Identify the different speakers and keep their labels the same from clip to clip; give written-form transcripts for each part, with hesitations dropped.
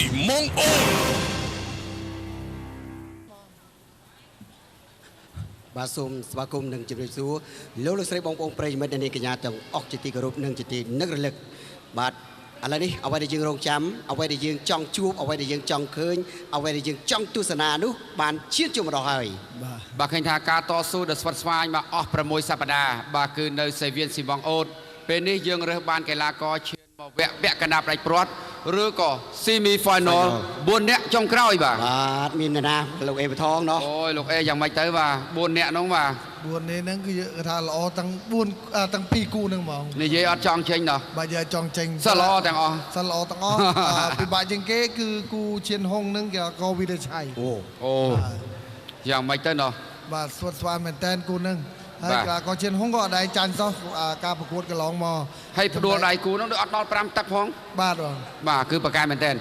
Speaker 1: ស៊ីម៉ុងអូ
Speaker 2: បាទសូមស្វាគមន៍និងជម្រាបសួរលោកលោកស្រីបងប្អូនប្រិយមិត្តអ្នកនាងកញ្ញាទាំងអស់ជាទីគោរពនិងជាទីនឹករលឹកបាទឥឡូវនេះអ្វីដែលយើងរងចាំអ្វីដែលយើងចង់ជួបអ្វីដែលយើងចង់ឃើញអ្វីដែលយើងចង់ទស្សនានោះបានជឿជាម្ដងហើយ
Speaker 3: បាទឃើញថាការតស៊ូដ៏ស្វិតស្វាញមកអស់6សប្តាហ៍បាទគឺនៅសេវៀនស៊ីម៉ងអូតពេលនេះយើងរើសបានកីឡាករឈានមកវគ្គពាក់កណ្ដាប់ដាច់ព្រាត់ឬក៏ semi final 4នាក់ចុងក្រោយ
Speaker 2: បាទមានណាលោកអេបថងណោះ
Speaker 3: អូយលោកអេយ៉ាងម៉េចទៅបាទ4នាក់ហ្នឹងបាទ
Speaker 4: 4នេះហ្នឹងគឺថាល្អទាំង4ទាំង2គូហ្នឹងហ្មង
Speaker 3: និយាយអត់ចង់ចេញណោះ
Speaker 4: បាទយើងចង់ចេញ
Speaker 3: សិលល្អទាំងអស់
Speaker 4: សិលល្អទាំងអស់ពិបាកជាងគេគឺគូឈៀនហុងហ្នឹងគេក៏វិរិឆ័យ
Speaker 3: អូយ៉ាងម៉េចទៅណោះ
Speaker 4: បាទស្វិតស្វាញមែនតែនគូហ្នឹងហើយក៏ឈៀនហុងក៏អត់ដែរចាញ់សោះការប្រកួតកន្លងមក
Speaker 3: ហើយផ្ដួលដៃគូហ្នឹងដូចអត់ដល់5ទឹកផង
Speaker 4: បាទបង
Speaker 3: បាទគឺប្រកែកមែនតែន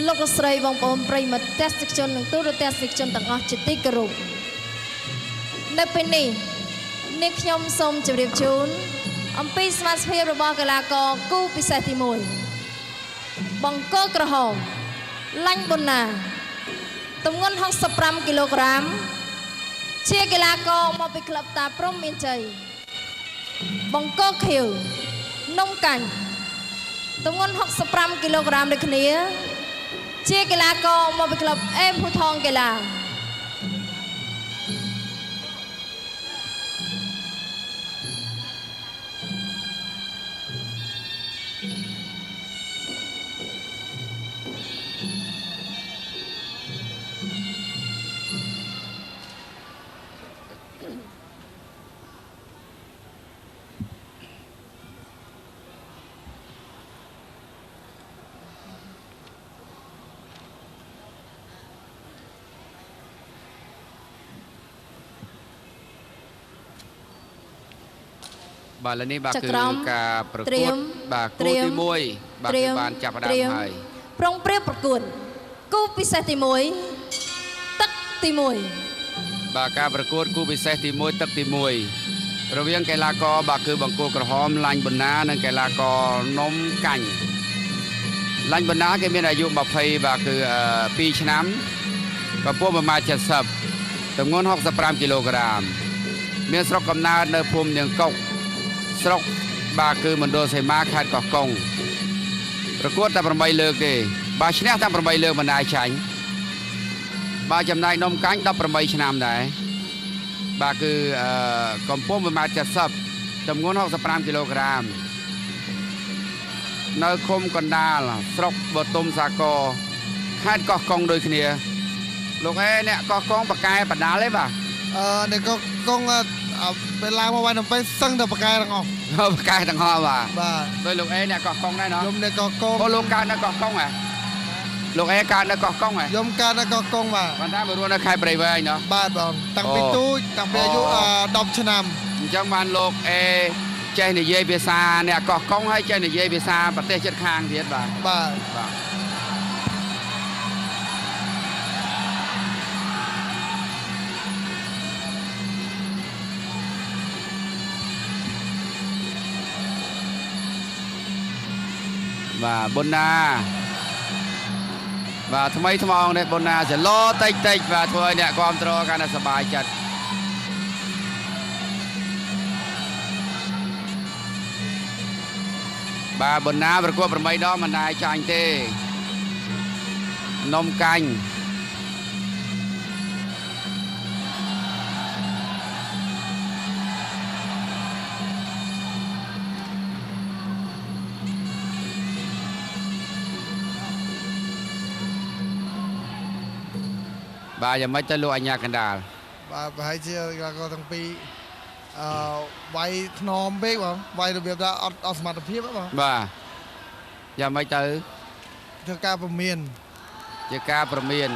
Speaker 5: លោកស្រីបងប្អូនប្រិយមិត្តទស្សនិកជននិងទូរទស្សនិកជនទាំងអស់ជាទីគោរពនៅពេលនេះនាងខ្ញុំសូមជម្រាបជូនអំពីសមាជិករបស់កីឡាករគូពិសេសទី1បង្គោលក្រហមឡាញ់ប៊ុនណាទម្ងន់65គីឡូក្រាមជាកីឡាករមកពីក្លឹបតាព្រំមានជ័យបង្គោលខៀវនំកាញ់ទម្ងន់65គីឡូក្រាមដូចគ្នាជាកីឡាករមកពីក្លឹបអេមហ៊ូថងកីឡា
Speaker 3: បាទឥឡូវនេះបាទគឺការប្រកួតបាទគូទី1បាទគឺបានចាប់ផ្ដើមហើយ
Speaker 5: ប្រុងប្រៀបប្រកួតគូពិសេសទី1ទឹកទី1
Speaker 3: បាទការប្រកួតគូពិសេសទី1ទឹកទី1រវាងកីឡាករបាទគឺបង្គោលក្រហមឡាញ់ប៊ុនណានិងកីឡាករនំកាញ់ឡាញ់ប៊ុនណាគេមានអាយុ20បាទគឺ2ឆ្នាំកម្ពស់1.70 ម៉ែត្រទម្ងន់65គីឡូក្រាមមានស្រុកកំណើតនៅភូមិនាងកុកស្រុកបាទគឺមណ្ឌលសីមាខេត្តកោះកុងប្រកួតតែ8លើកទេបាទឈ្នះតែ8លើកមិនដែរចាញ់បាទចំណែកនំកាញ់18ឆ្នាំដែរបាទគឺកម្ពស់1.70 ម៉ែត្រទម្ងន់65គីឡូក្រាមនៅឃុំកណ្ដាលស្រុកបទុមសាគរខេត្តកោះកុងដូចគ្នាលោកអេអ្នកកោះកុងបកែបដាល់ទេបាទ
Speaker 4: អ្នកកោះកុងពេលឡើងមកវាយនំពេសឹងតែបកែទាំងអស់
Speaker 3: បកែទាំងអស់បាទ
Speaker 4: បាទ
Speaker 3: ដោយលោកអេអ្នកកោះកុងដែរណោះ
Speaker 4: ខ្ញុំអ្នកកោះកុង
Speaker 3: អូលោកកើតនៅកោះកុងហ៎លោកអេកើតនៅកោះកុងហ៎
Speaker 4: ខ្ញុំកើតនៅកោះកុងបាទ
Speaker 3: ប៉ុន្តែមករស់នៅខេត្តព្រៃវែងណោះ
Speaker 4: បាទបងតាំងពីទូចតាំងពីអាយុ10ឆ្នាំ
Speaker 3: អញ្ចឹងបានលោកអេចេះនិយាយភាសាអ្នកកោះកុងហើយចេះនិយាយភាសាប្រទេសជិតខាងទៀតបាទ
Speaker 4: បាទ
Speaker 3: បាទប៊ុនណាបាទថ្មីថ្មងនេះប៊ុនណាចលោតិចបាទធ្វើឲ្យអ្នកគ្រប់គ្រងកាន់តែសប្បាយចិត្តបាទប៊ុនណាប្រកួត8ដងមិនដែរចាញ់ទេនំកាញ់បាទយ៉ាងម៉េចទៅលោកអញ្ញាកណ្ដាល
Speaker 4: បាទប្រហែលជាក៏ទាំងពីរវាយធ្នមពេកបងវាយរបៀបថាអត់សមត្ថភាពបង
Speaker 3: បាទយ៉ាងម៉េចទៅ
Speaker 4: ធ្វើការព្រមាន
Speaker 3: ជាការព្រមាន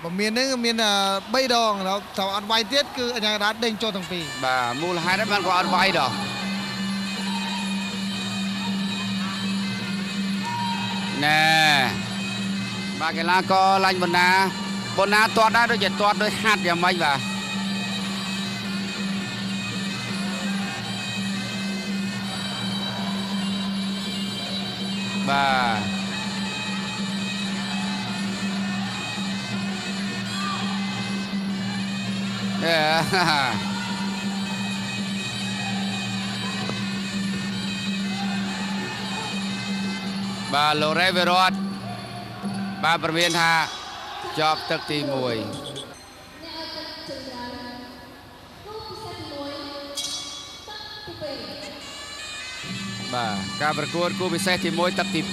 Speaker 4: ហ្នឹងមាន3ដងដល់ត្រូវអត់វាយទៀតគឺអញ្ញាកណ្ដាលដេញចូលទាំងពីរ
Speaker 3: បាទមូលហេតុហ្នឹងបានក៏អត់វាយដល់ណែបាទកីឡាករឡាញ់ប៊ុនណាទាត់ដែរដូចជាទាត់ដោយហាត់យ៉ាងម៉េចបាទ
Speaker 4: ប
Speaker 3: បាទលោករ៉េវិរតបាទប្រមានថាជាប់ទឹកទី1បាទការប្រកួតគូពិសេសទី1ទឹកទី2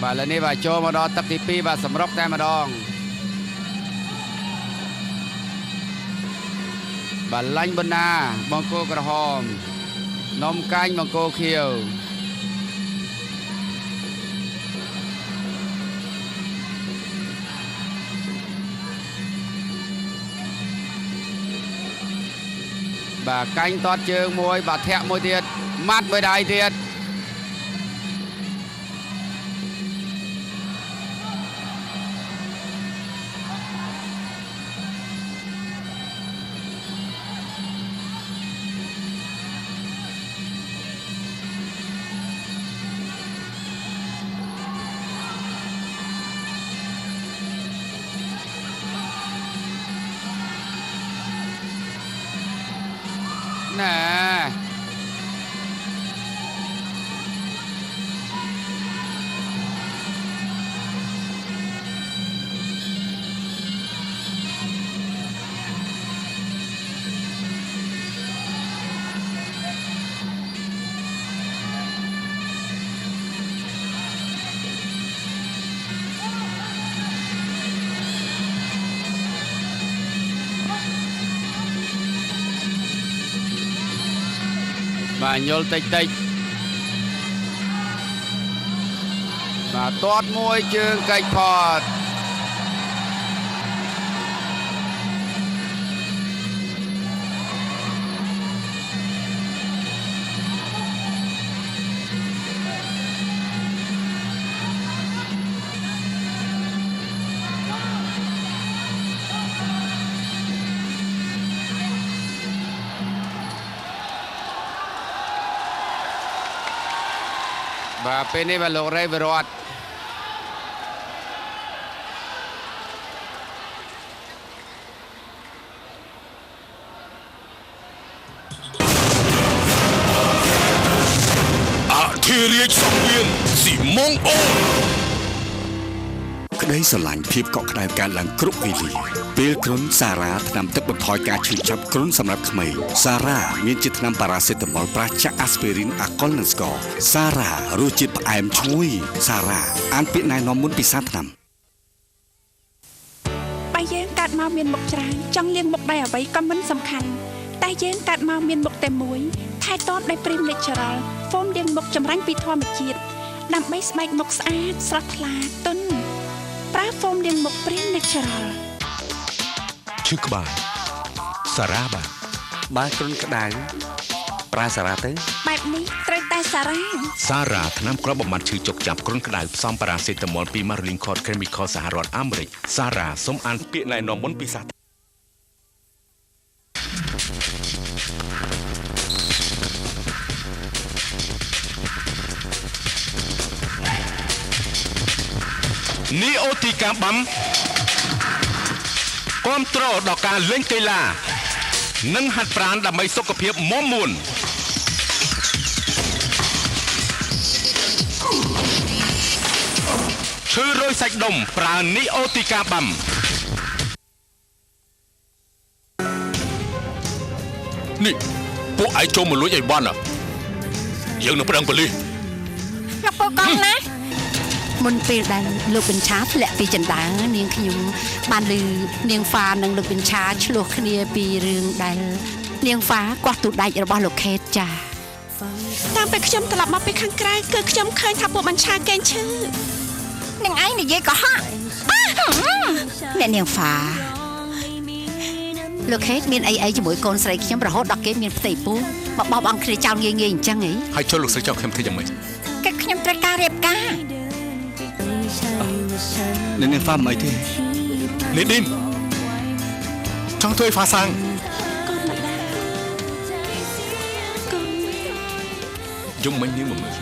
Speaker 3: បាទឥឡូវនេះបាទចូលមកដល់ទឹកទី2បាទសម្រុកតែម្ដងបាទឡាញ់បណ្ណាបង្គោលក្រហមនំកាញ់បង្គោលខៀវបាទកាញ់តតជើងមួយបាទធាក់មួយទៀតម៉ាត់មួយដៃទៀតណែបាទញល់តិចបាទទាត់មួយជើងកាច់ផតបាទពេលនេះបាទលោករ៉េវិរត
Speaker 1: ធិរាជសង្វៀនស៊ីម៉ុងអូក្តីស្រឡាញ់ភាពកក់ក្ដៅកើតឡើងគ្រប់វេលាពេលគ្រុនសារ៉ាថ្នាំទឹកបន្ថយការឈឺចាប់គ្រុនសម្រាប់ក្មេងសារ៉ាមានជាថ្នាំប៉ារ៉ាសេតាមុលប្រាចាក់អាស្ពីរីនអាកុលនិងស្ករសារ៉ារសជាតិផ្អែមឈ្ងុយសារ៉ាអានពាក្យណែនាំមុនពិសាថ្នាំ
Speaker 6: បើយើងកើតមកមានមុខច្រើនចង់លាងមុខដោយអ្វីក៏មិនសំខាន់តែយើងកើតមកមានមុខតែមួយថែទាំដោយ Prim Natural ហ្វូមលាងមុខចម្រាញ់ពីធម្មជាតិដើម្បីស្បែកមុខស្អាតស្រស់ថ្លាទន់ប្រើហ្វូមលាងមុខ Prim Natural
Speaker 1: ឈឺក្បាលសារ៉ាបាទបើគ្រុនក្តៅប្រើសារ៉ាទៅ
Speaker 6: បែបនេះត្រូវតែសារ៉ា
Speaker 1: ថ្នាំគ្រាប់បំបត្តិឈឺចុកចាប់គ្រុនក្តៅផ្សំប៉ារ៉ាសេតាមុលពី Marlin Court Chemical សហរដ្ឋអាមេរិកសារ៉ាសូមអានពាក្យណែនាំមុនពិសានីអូទីកាបាំគាំទ្រដល់ការលេងកីឡានិងហាត់ប្រាណដើម្បីសុខភាពមាំមួនឈឺរោយសាច់ដុំប្រើនីអូទីកាបាំនេះពួកឯងចូលមកលួចអីបានយើងនឹងប្តឹងប៉ូលីស
Speaker 6: លោកពូកងណាមុនពេលដែលលោកបញ្ឆាធ្លាក់ពីចន្ទានាងខ្ញុំបានឮនាងហ្វានិងលោកបញ្ឆាឆ្លោះគ្នាពីរឿងដែលនាងហ្វាគាត់ទូដៃរបស់លោកខេតចាតាមពេលខ្ញុំត្រឡប់មកពីខាងក្រៅគឺខ្ញុំឃើញថាពួកបញ្ឆាកេងឈឺនឹងឯងនិយាយក៏ហក់អ្នកនាងហ្វាលោកខេតមានអីជាមួយកូនស្រីខ្ញុំរហូតដល់គេមានផ្ទៃពោះមកបោះបង់គ្នាចោលងាយអញ្ចឹងហី
Speaker 1: ហើយចូលលោកស្រីចោលខ្ញុំធ្វើយ៉ាងម៉េច
Speaker 6: គឺខ្ញុំត្រូវការរៀបការ
Speaker 1: អ្នកនាងហ្វាមិនអីទេនេះឌីមចង់ធ្វើឲ្យហ្វាសាំង
Speaker 7: យំមិញនាងមកមើល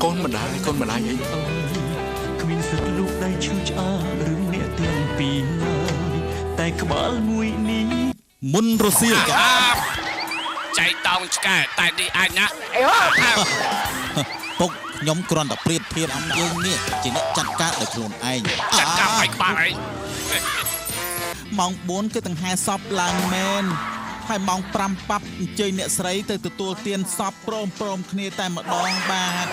Speaker 7: កូនម្ដាយអី
Speaker 8: គ្មានសិទ្ធិលោកដៃឈឺឆ្អារឿងអ្នកទាំងពីរឡើយតែក្បាលមួយនេះមុនរសៀល
Speaker 9: ចៃតោងឆ្កែតែនេះអាចណា
Speaker 8: ពុកខ្ញុំគ្រាន់តែប្រៀបធៀបយើងនេះជាអ្នកចាត់ការដោយខ្លួនឯង
Speaker 9: ចាត់ការឲ្យក្បាលឯង
Speaker 8: ម៉ោង4គឺដង្ហែសពឡើងមែនហើយម៉ោង5ប៉ាប់អញ្ជើញអ្នកស្រីទៅទទួលទានសពព្រមគ្នាតែម្ដងបាទ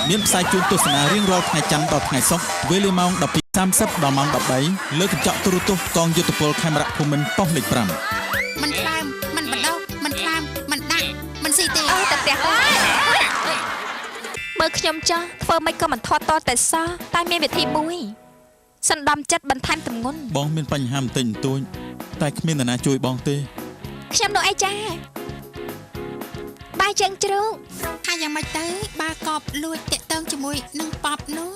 Speaker 8: មានផ្សាយជូនទស្សនារៀងរាល់ថ្ងៃច័ន្ទដល់ថ្ងៃសុក្រវេលាម៉ោង 12:30 ដល់ម៉ោង 13 លើកញ្ចក់ទូរទស្សន៍កងយុទ្ធពលខេមរៈភូមិន្ទប៉ុស្តិ៍លេខ 5
Speaker 6: មិនខ្លាំងមិនបដោមិនខ្លាំងមិនដាក់មិនស៊ីទេតែផ្ទះ
Speaker 10: មើលខ្ញុំចាស់ធ្វើមិនក៏មិនថត់តតែសោះតែមានវិធីមួយសណ្ដំចិត្តបន្ថែមទម្ងន់
Speaker 8: បងមានបញ្ហាបន្តិចបន្តួចតែគ្មាននរណាជួយបងទេ
Speaker 10: ខ្ញុំនោះអីចាបាយជើងជ្រូក
Speaker 6: ថាយ៉ាងម៉េចទៅបាកបលួចតាក់តងជាមួយនឹងប៉បនោះ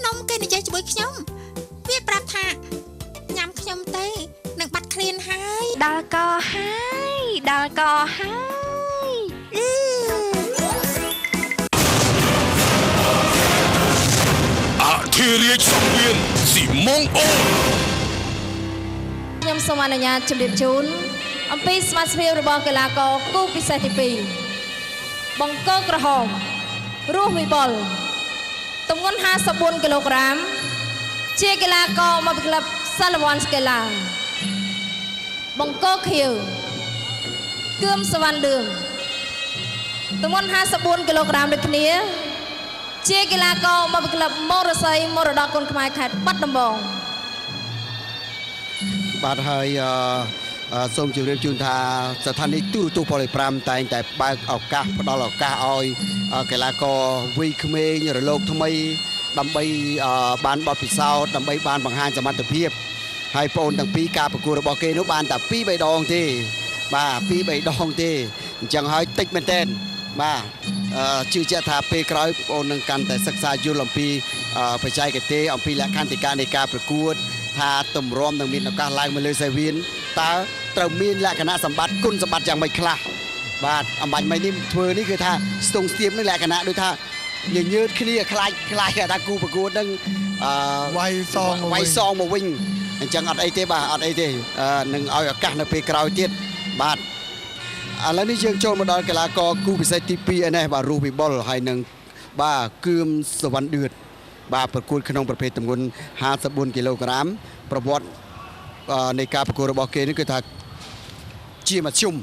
Speaker 6: នំគេនិយាយជាមួយខ្ញុំវាប្រាប់ថាញ៉ាំខ្ញុំទៅនឹងបាត់ឃ្លានហើយ
Speaker 10: ដល់កហើយ
Speaker 7: អធិរាជសង្វៀនស៊ីម៉ុងអូ
Speaker 5: ខ្ញុំសូមអនុញ្ញាតជម្រាបជូនអំពីសមាជិករបស់កីឡាករគូពិសេសទី2បង្គោលក្រហមរស់វិបុលទម្ងន់54គីឡូក្រាមជាកីឡាករមកពីក្លឹបសាឡវ៉ាន់ស្កេឡាបង្គោលខៀវគឿមសវណ្ណឌឿងទម្ងន់54គីឡូក្រាមដូចគ្នាជាកីឡាករមកពីក្លឹបមរស័យមរតកគុនខ្មែរខេត្តបាត់ដំបង
Speaker 2: បាទហើយសូមជម្រាបជូនថាស្ថានីយទូរទស្សន៍ពល5តែងតែបើកឱកាសផ្ដល់ឱកាសឲ្យកីឡាករវ័យក្មេងរលកថ្មីដើម្បីបានបទពិសោធន៍ដើម្បីបានបង្ហាញសមត្ថភាពហើយបងអូនទាំងពីរការប្រកួតរបស់គេនោះបានតែ2-3ដងទេបាទ2-3ដងទេអញ្ចឹងហើយតិចមែនទែនបាទជឿជាក់ថាពេលក្រោយបងអូននឹងកាន់តែសិក្សាយល់អំពីបច្ចេកទេសអំពីលក្ខន្តិកនៃការប្រកួតថាទម្រាំនឹងមានឱកាសឡើងមកលើសាវៀនតើត្រូវមានលក្ខណៈសម្បត្តិគុណសម្បត្តិយ៉ាងម៉េចខ្លះបាទអំបញ្ញមិញនេះធ្វើនេះគឺថាស្ទង់ស្ទាបនេះលក្ខណៈដូចថាញញើតគ្នាខ្លាចថាគូប្រកួតនឹង
Speaker 4: វាយសង
Speaker 2: មកវិញអញ្ចឹងអត់អីទេបាទអត់អីទេនឹងឲ្យឱកាសនៅពេលក្រោយទៀតបាទឥឡូវនេះយើងចូលមកដល់កីឡាករគូពិសេសទី2ឯនេះបាទរស់វិបុលហើយនឹងបាទគឿមសវណ្ណឌឿនបាទប្រកួតក្នុងប្រភេទទម្ងន់54គីឡូក្រាមប្រវត្តិនៃការប្រកួតរបស់គេនេះគឺថាជាមធ្យម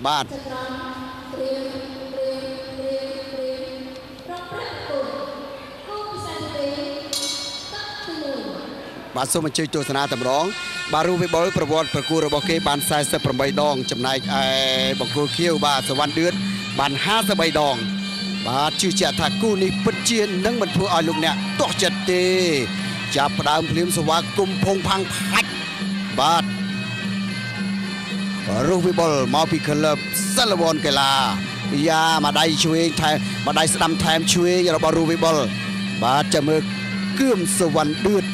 Speaker 2: បាទបាទសូមអញ្ជើញទស្សនាតម្រងបាទរស់វិបុលប្រវត្តិប្រកួតរបស់គេបាន48ដងចំណែកឯបង្គោលខៀវបាទសវណ្ណឌឿនបាន53ដងបាទជឿជាក់ថាគូនេះពិតជានឹងមិនធ្វើឲ្យលោកអ្នកទាស់ចិត្តទេចាប់ផ្ដើមភ្លាមសវ៉ាគុំភងផាំងផាច់បាទរស់វិបុលមកពីក្លឹបសាឡវ៉ាន់កីឡាយ៉ាម្ដាយឆ្វេងថែមម្ដាយស្ដាំថែមឆ្វេងរបស់រស់វិបុលបាទចាំមើលគឿមសវណ្ណឌឿន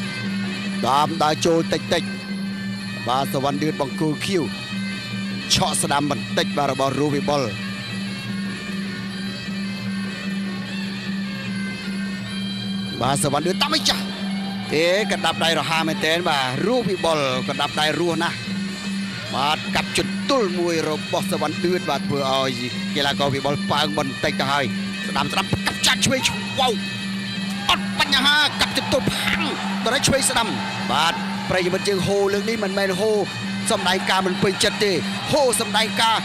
Speaker 2: ដើរចូលតិចបាទសវណ្ណឌឿនបង្គោលខៀវឆក់ស្ដាំបន្តិចបាទរបស់រស់វិបុលបាទសវណ្ណឌឿនតាមមិនចាស់ទេកណ្ដាប់ដៃរហាមែនទែនបាទរស់វិបុលកណ្ដាប់ដៃរស់ណាស់បាទកាប់ជន្ទល់មួយរបស់សវណ្ណឌឿនបាទធ្វើឲ្យកីឡាករវិបុលប៉ើងបន្តិចទៅហើយស្ដាំកាប់ចាត់ឆ្វេងវ៉ៅអត់បញ្ហាកាប់ជន្ទល់ផាំងដល់ឆ្វេងស្ដាំបាទប្រិយមិត្តយើងហូលើកនេះមិនមែនហូសម្ដែងការមិនពេញចិត្តទេហូសម្ដែងការ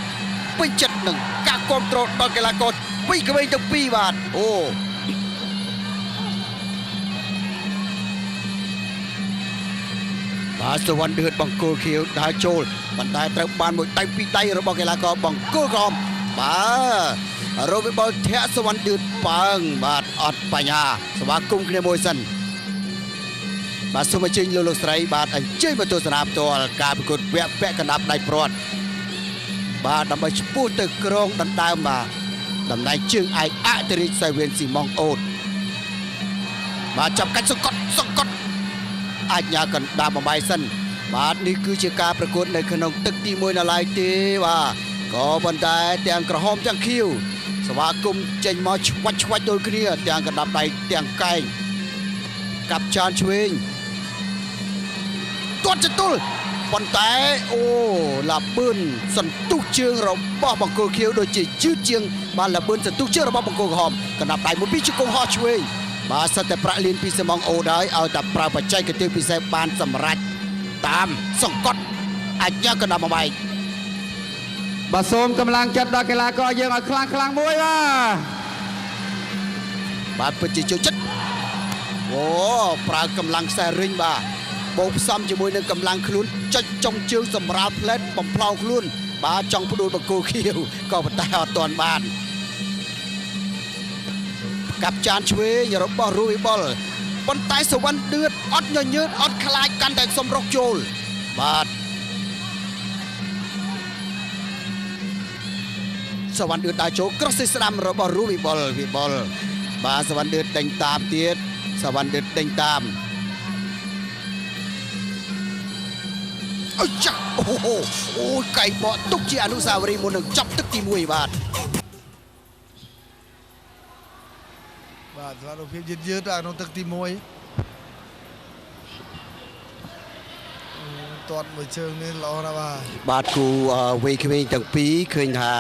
Speaker 2: ពេញចិត្តនឹងការគ្រប់គ្រងដល់កីឡាករវ័យក្មេងទាំងពីរបាទអូបាទសវណ្ណឌឿនបង្គោលខៀវដើរចូលប៉ុន្តែត្រូវបានមួយដៃពីរដៃរបស់កីឡាករបង្គោលក្រហមបាទរស់វិបុលធាក់សវណ្ណឌឿនប៉ើងបាទអត់បញ្ហាស្វាគមន៍គ្នាមួយសិនបាទសូមអញ្ជើញលោកស្រីបាទអញ្ជើញមកទស្សនាផ្ទាល់ការប្រកួតវគ្គពាក់កណ្ដាប់ដៃព្រាត់បាទដើម្បីឈ្មោះទៅក្រងដណ្ដើមបាទតំណែងជើងឯកអធិរាជសាវៀនស៊ីម៉ុងអូតបាទចាប់កាច់សង្កត់អាចញ៉ាកណ្ដាប់បំបីសិនបាទនេះគឺជាការប្រកួតនៅក្នុងទឹកទី1នៅឡើយទេបាទ ក៏ប៉ុន្តែទាំងក្រហមទាំងខៀវស្វាគមន៍ចេញមកឆ្វាច់ដូចគ្នាទាំងកណ្ដាប់ដៃទាំងកែងកាប់ចានឆ្វេងទាត់ចតុលប៉ុន្តែអូឡាបឿនសន្ទុះជើងរបស់បង្គោលខៀវដូចជាយឺតជាងបានឡាបឿនសន្ទុះជើងរបស់បង្គោលក្រហមកណ្ដាប់ដៃមួយពីជង្គង់ហោះឆ្វេងបាទសិតតែប្រាក់លៀនពីសម៉ងអូដែរឲ្យតែប្រើបច្ចេកទេសពិសេសបានសម្រេចតាមសង្កត់អាចញ៉ាំកណ្ដាប់មួយបែក
Speaker 3: បាទសូមកម្លាំងចិត្តដល់កីឡាករយើងឲ្យខ្លាំងមួយ
Speaker 2: បាទពិតជាចូលចិត្តអូប្រើកម្លាំងខ្សែរឹងបាទបូកផ្សំជាមួយនឹងកម្លាំងខ្លួនចុចចុងជើងសម្រាប់ផ្លែតបំផ្លោងខ្លួនបាទចង់ផ្ដួលបង្គោលខៀវក៏ប៉ុន្តែអត់ទាន់បានកាប់ចានឆ្វេងរបស់រូវីបុលប៉ុន្តែសវណ្ណឌឿតអត់ញញើតអត់ខ្លាចកាន់តែសំរុកចូលបាទសវណ្ណឌឿតដើរចូលក្រោះសេស្ដាំរបស់រូវីបុលបាទសវណ្ណឌឿតដេញតាមទៀតសវណ្ណឌឿតដេញតាមអូចាអូកៃបកទុកជាអនុស្សាវរីយ៍មុននឹងចាប់ទឹកទី1បាទ
Speaker 4: បាទស្លារូបភាពយឺតៗក្នុងទឹកទី1ទាត់មួយជើងនេះល្អណាស់បាទ
Speaker 2: គូវ័យក្មេងទាំងពីរឃើញថា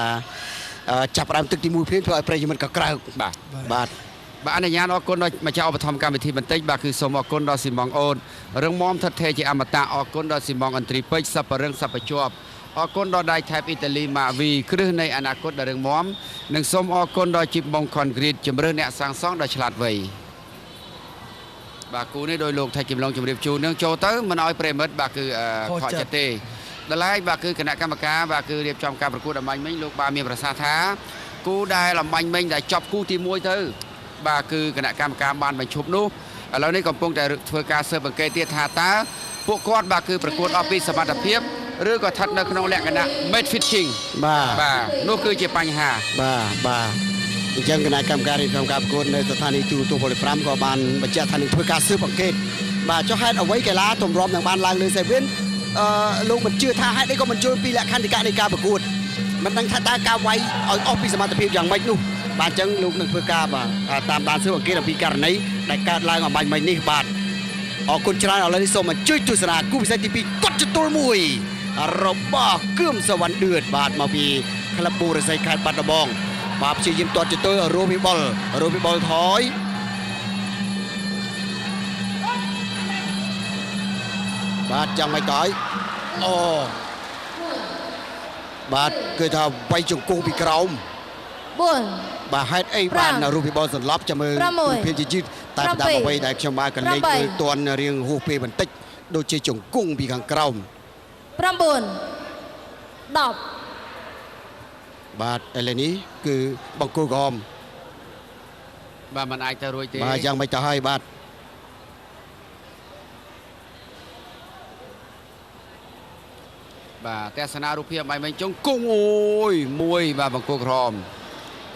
Speaker 2: ចាប់ផ្ដើមទឹកទី1ភ្លាមធ្វើឲ្យប្រិយមិត្តក៏ក្រៅបាទ
Speaker 3: បាទអនុញ្ញាតអរគុណដល់ម្ចាស់ឧបត្ថម្ភកម្មវិធីបន្តិចបាទគឺសូមអរគុណដល់ស៊ីម៉ងអូនរឹងមាំថិតថេរជាអមតៈអរគុណដល់ស៊ីម៉ងអន្ត្រីពេជ្រសពរឹងសពជាប់អរគុណដល់ដៃថែបអ៊ីតាលីម៉ាវីគ្រឹះនៃអនាគតដ៏រឹងមាំនិងសូមអរគុណដល់ជីបម៉ុងខុនគ្រីតជំរឿនអ្នកសាងសង់ដ៏ឆ្លាតវៃបាទគូនេះដោយលោកថៃគឹមឡុងជម្រាបជូននឹងចូលទៅមិនឲ្យប្រិមិត្តបាទគឺខកចិត្តទេដល់ហើយបាទគឺគណៈកម្មការបាទគឺរៀបចំការប្រកួតអំបញ្ញមិញលោកបាទមានប្រសាសន៍ថាគូដែលអំបញ្ញមិញដែលចប់គូទី1ទៅបាទគឺគណៈកម្មការបានបញ្ឈប់នោះឥឡូវនេះកំពុងតែធ្វើការស៊ើបអង្កេតទៀតថាតើពួកគាត់បាទគឺប្រកួតអស់ពីសមត្ថភាពឬក៏ស្ថិតនៅក្នុងលក្ខណៈ match fitting បាទនោះគឺជាបញ្ហា
Speaker 2: បាទអញ្ចឹងគណៈកម្មការរៀបចំការប្រកួតនៅស្ថានីយ៍ទូរទស្សន៍ពល5ក៏បានបញ្ជាក់ថានឹងធ្វើការស៊ើបអង្កេតបាទចុះហេតុអ្វីកីឡាទម្រាំនឹងបានឡើងលើសេវិនលោកមិនជឿថាហេតុអីក៏មិនជល់ពីលក្ខន្តិកៈនៃការប្រកួតមិនដឹងថាតើការវាយឲ្យអស់ពីសមត្ថភាពយ៉ាងម៉េចនោះបាទអញ្ចឹងលោកនឹងធ្វើការបាទតាមដានស៊ើបអង្កេតអំពីករណីដែលកើតឡើងអំបញ្ញមិញនេះបាទអរគុណច្រើនឥឡូវនេះសូមអញ្ជើញទស្សនាគូពិសេសទី2គាត់ចតុលមួយរបស់គឿមសវណ្ណឌឿតបាទមកពីក្លឹបប៊ូរស័យខេត្តបាត់ដំបងបាទព្យាយាមទាត់ចតុលរូវីបុលថយបាទចាំមិនតើអូបាទគឺថាវាយជង្គង់ពីក្រោម4បាទហេតុអីបានរូបវិបលសន្លប់ចាំមើលរូបភាពយឺតតែតាមអ្វីដែលខ្ញុំបានកលេចមើលតន់រៀងហួសពេលបន្តិចដូចជាជង្គង់ពីខាងក្រោម
Speaker 5: 9 10
Speaker 2: បាទឥឡូវនេះគឺបង្គោលក្រហម
Speaker 3: បាទมันអាចទៅរួចទេ
Speaker 2: បាទយ៉ាងមិនទៅហើយបាទ
Speaker 3: បាទទស្សនារូបភាពបាយមិញជង្គង់អូយមួយបាទបង្គោលក្រហម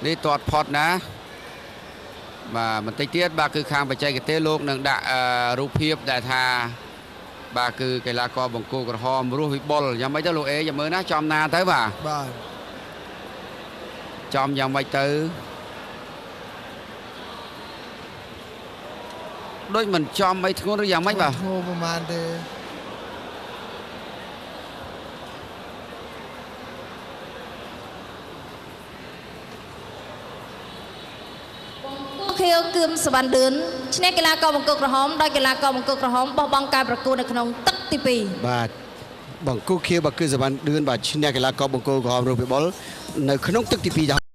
Speaker 3: នេះទាត់ផុតណាបាទបន្តិចទៀតបាទគឺខាងបច្ចេកទេសលោកនឹងដាក់រូបភាពដែលថាបាទគឺកីឡាករបង្គោលក្រហមរស់វិបុលយ៉ាងម៉េចទៅលោកអេចាំមើលណាចំណាទៅបាទចំយ៉ាងម៉េចទៅដូចមិនចំអីធ្ងន់ឬយ៉ាងម៉េចបាទ
Speaker 4: ធ្ងន់ប្រហែលទេ
Speaker 5: ខៀវគឿមសវណ្ណឌឿនឈ្នះកីឡាករបង្គោលក្រហមដោយកីឡាករបង្គោលក្រហមបោះបង់ការប្រកួតនៅក្នុងទឹកទី2
Speaker 2: បាទបង្គោលខៀវបាទគឺសវណ្ណឌឿនបាទឈ្នះកីឡាករបង្គោលក្រហមរូបវិបុលនៅក្នុងទឹកទី2